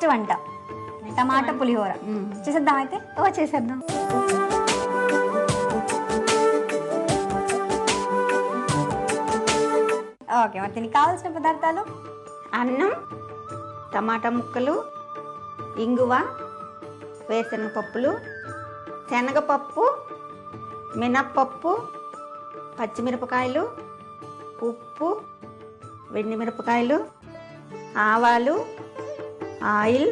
Next వంట టమాటా పులిహోర చేసేద్దాం అయితే. చేసేద్దాం. ఓకే, మరి దీనికి కావాల్సిన పదార్థాలు అన్నం, టమాటా ముక్కలు, ఇంగువ, వేరుశనగ పప్పులు, శనగపప్పు, మినప్పప్పు, పచ్చిమిరపకాయలు, ఉప్పు, వెండిమిరపకాయలు, ఆవాలు, ఆయిల్,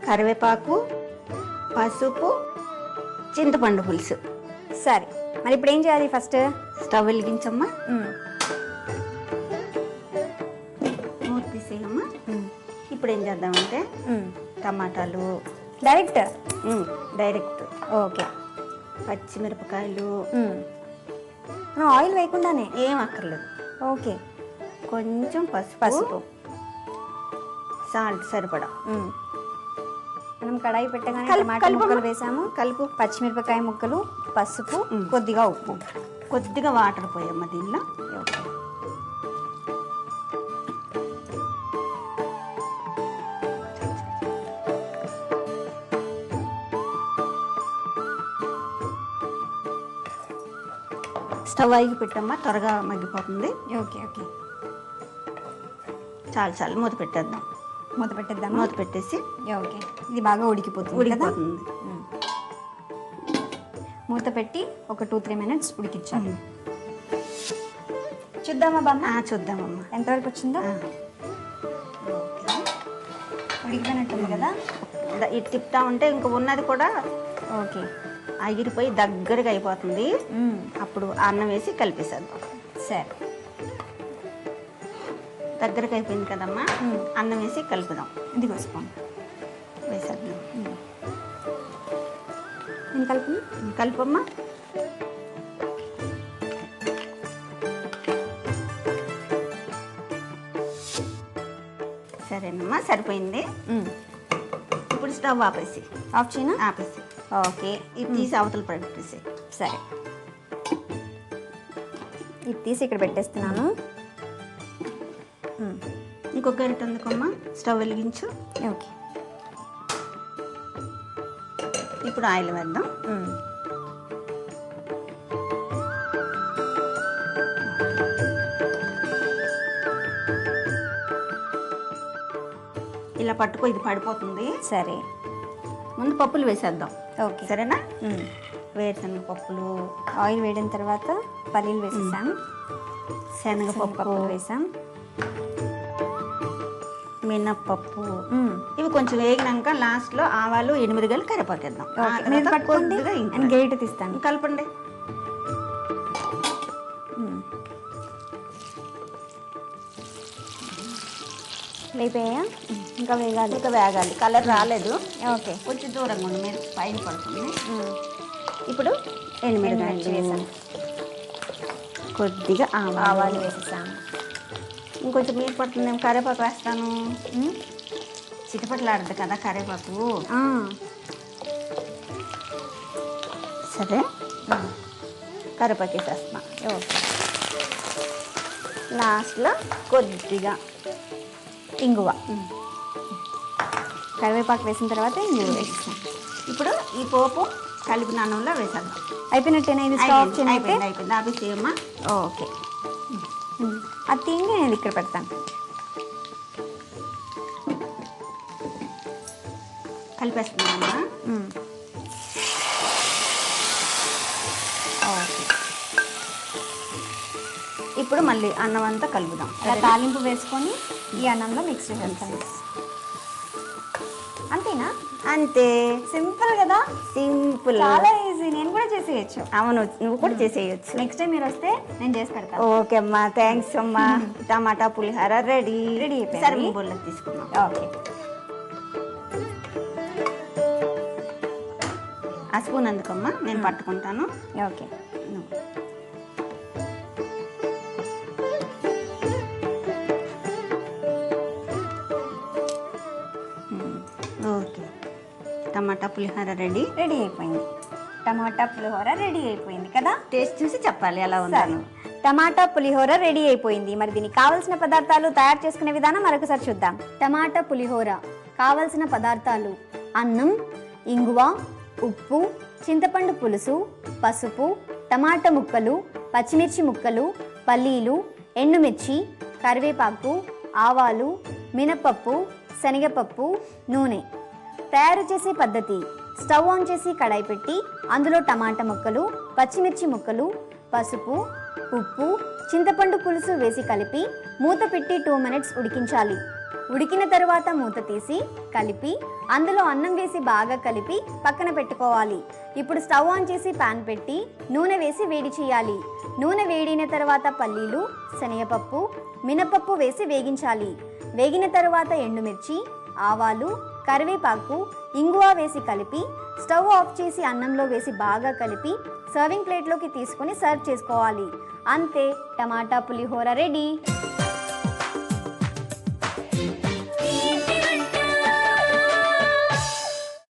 కరివేపాకు, పసుపు, చింతపండు పులుసు. సరే, మరి ఇప్పుడు ఏం చేయాలి? ఫస్ట్ స్టవ్ వెలిగించమ్మా, మూత తీసేయమ్మా. ఇప్పుడు ఏం చేద్దామంటే టమాటాలు డైరెక్ట్ ఓకే, పచ్చిమిరపకాయలు, ఆయిల్ వేయకుండానే ఏం అక్కర్లేదు. ఓకే, కొంచెం పసుపు, సాల్ట్ సరిపడా. మనం కడాయి పెట్టగానే టమాటా ముక్కలు వేసాము, కలుపు, పచ్చిమిరపకాయ ముక్కలు, పసుపు, కొద్దిగా ఉప్పు, కొద్దిగా వాటర్ పోయమ్మ దీనిలో. స్టవ్ ఆగి పెట్టమ్మా, త్వరగా మగ్గిపోతుంది. ఓకే ఓకే, చాలు మూత పెట్టేద్దాం. మూత పెట్టేద్దాం. మూత పెట్టేసి ఓకే, ఇది బాగా ఉడికిపోతుంది. మూత పెట్టి ఒక 2-3 minutes ఉడికించాలి. చూద్దామా బామ్మ? చూద్దామమ్మా ఎంతవరకు వచ్చిందో. ఉడికిపోయినట్టుంది కదా. ఇది తిప్పుతా ఉంటే ఇంకా ఉన్నది కూడా ఓకే ఆగిరిపోయి దగ్గరగా అయిపోతుంది. అప్పుడు అన్నం వేసి కలిపేసేద్దాం. సరే, దగ్గరకు అయిపోయింది కదమ్మా, అన్నం వేసి కలుపుదాం. ఇది కోసుకోండి, వేసేద్దాం. నేను కలుపమ్మా. సరేనమ్మా, సరిపోయింది. ఇప్పుడు స్టవ్ ఆపేసి. ఆఫ్ చేయనా? ఆపేసి. ఓకే, ఇది తీసి అవతల పెట్టేసి. సరే, ఇది తీసి ఇక్కడ పెట్టేస్తున్నాను. ఇంకొక గరిట అందుకమ్మా, స్టవ్ వెలిగించు. ఓకే, ఇప్పుడు ఆయిల్ వేద్దాం. ఇలా పట్టుకో, ఇది పడిపోతుంది. సరే, ముందు పప్పులు వేసేద్దాం. ఓకే సరేనా? వేరుశనగ పప్పులు, ఆయిల్ వేడిన తర్వాత పల్లీలు వేసేసాం, శనగపప్పు వేసాం, మినప్పప్పు. ఇవి కొంచెం వేగినాక లాస్ట్లో ఆవాలు, 8 గెలు కరివేపాకేద్దాం. గేట్ తీస్తాను, కలపండి. లేపోయా? ఇంకా వేగాలి. కలర్ రాలేదు. ఓకే, కొంచెం దూరంగా ఉండి, మీరు పైన పడుతుంది. ఇప్పుడు ఎండుమిరపకాయలు వేసాను, కొద్దిగా ఆవాలు వేసేసాను. ఇంకొంచెం మీరు పడుతుంది. కరివేపాకు వేస్తాను. చిటపట్లాడుతుంది కదా కరివేపాకు. సరే, కరివేపాకు వేసేస్తున్నా. ఓకే, లాస్ట్లో కొద్దిగా ఇంగువ. కరివేపాకు వేసిన తర్వాత ఇంగువ వేసేసాం. ఇప్పుడు ఈ పోపు కలిపిన అన్నంలో వేసేద్దాం. అయిపోయినట్టేనా? ఇది స్టాప్ అయిపోయింది. ఆపేసేయమ్మా. ఓకే, అది తిండి నేను ఇక్కడ పెడతాను. కలిపేస్తున్నామా? ఓకే, ఇప్పుడు మళ్ళీ అన్నం అంతా కలుపుదాం. అలా తాలింపు వేసుకొని ఈ అన్నంలో మిక్స్ చేస్తాను. అంతేనా? అంతే, సింపుల్ కదా. సింపుల్, చాలా ఈజీ. నేను కూడా చేసేయచ్చు. అవును, నువ్వు కూడా చేసేయచ్చు. నెక్స్ట్ టైం మీరు వస్తే నేను చేసి పెడతాను. ఓకే అమ్మా, థ్యాంక్స్ అమ్మా. టమాటా పులిహోర రెడీ అయిపోయింది. సరే, బొల్లకు తీసుకున్నాం. ఓకే, ఆ స్పూన్ అందుకమ్మా, నేను పట్టుకుంటాను. Okay, okay. Tomato pulihora ready అయిపోయింది. టమాటా పులిహోర రెడీ అయిపోయింది కదా. టేస్ట్ చూసి చెప్పాలి ఎలా ఉందని. టమాటా పులిహోర రెడీ అయిపోయింది. మరి దీనికి కావాల్సిన పదార్థాలు, తయారు చేసుకునే విధానం మరొకసారి చూద్దాం. టమాటా పులిహోర కావలసిన పదార్థాలు: అన్నం, ఇంగువ, ఉప్పు, చింతపండు పులుసు, పసుపు, టమాటా ముక్కలు, పచ్చిమిర్చి ముక్కలు, పల్లీలు, ఎండుమిర్చి, కరివేపాకు, ఆవాలు, మినపప్పు, శనగపప్పు, నూనె. తయారు చేసే పద్ధతి: స్టవ్ ఆన్ చేసి కడాయి పెట్టి అందులో టమాటా ముక్కలు, పచ్చిమిర్చి ముక్కలు, పసుపు, ఉప్పు, చింతపండు పులుసు వేసి కలిపి మూత పెట్టి 2 minutes ఉడికించాలి. ఉడికిన తరువాత మూత తీసి కలిపి అందులో అన్నం వేసి బాగా కలిపి పక్కన పెట్టుకోవాలి. ఇప్పుడు స్టవ్ ఆన్ చేసి పాన్ పెట్టి నూనె వేసి వేడి చేయాలి. నూనె వేడిన తర్వాత పల్లీలు, శనగపప్పు, మినపప్పు వేసి వేగించాలి. వేగిన తరువాత ఎండుమిర్చి, ఆవాలు, కరివేపాకు, ఇంగువ వేసి కలిపి స్టవ్ ఆఫ్ చేసి అన్నంలో వేసి బాగా కలిపి సర్వింగ్ ప్లేట్లోకి తీసుకొని సర్వ్ చేసుకోవాలి. అంతే, టమాటా పులిహోర రెడీ.